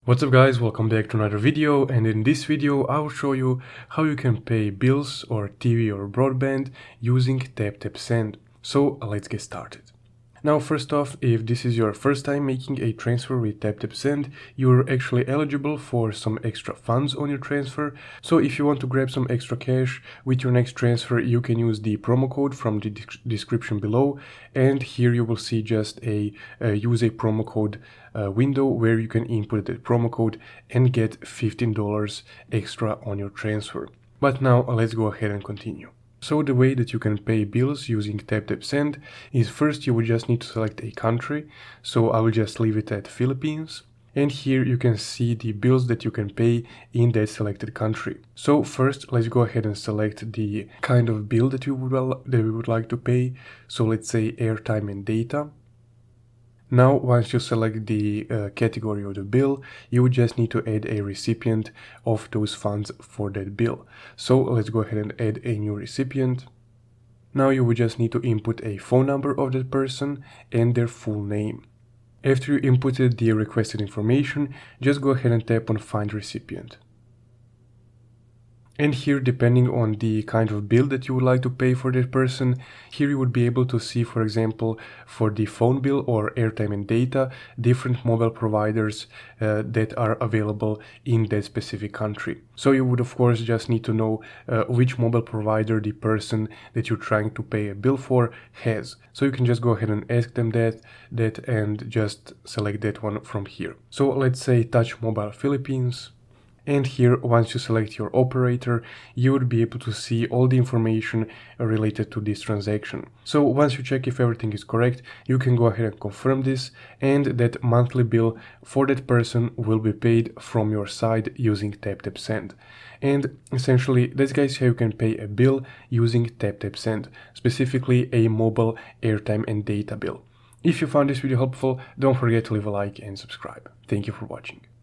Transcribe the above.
What's up guys, welcome back to another video, and in this video I will show you how you can pay bills or TV or broadband using Taptap Send. So let's get started. Now first off, if this is your first time making a transfer with Taptap Send, you're actually eligible for some extra funds on your transfer. So if you want to grab some extra cash with your next transfer, you can use the promo code from the description below, and here you will see just a use a promo code window where you can input the promo code and get $15 extra on your transfer. But now let's go ahead and continue. So the way that you can pay bills using Taptap Send is first you would just need to select a country. So I will just leave it at Philippines. And here you can see the bills that you can pay in that selected country. So first let's go ahead and select the kind of bill that we would like to pay. So let's say airtime and data. Now, once you select the category of the bill, you would just need to add a recipient of those funds for that bill. So let's go ahead and add a new recipient. Now you would just need to input a phone number of that person and their full name. After you inputted the requested information, just go ahead and tap on Find Recipient. And here, depending on the kind of bill that you would like to pay for that person, here you would be able to see, for example, for the phone bill or airtime and data, different mobile providers that are available in that specific country. So you would of course just need to know which mobile provider the person that you're trying to pay a bill for has. So you can just go ahead and ask them that and just select that one from here. So let's say Touch Mobile Philippines. And here, once you select your operator, you would be able to see all the information related to this transaction. So once you check if everything is correct, you can go ahead and confirm this, and that monthly bill for that person will be paid from your side using Taptap Send. And essentially, that's guys how you can pay a bill using Taptap Send, specifically a mobile airtime and data bill. If you found this video helpful, don't forget to leave a like and subscribe. Thank you for watching.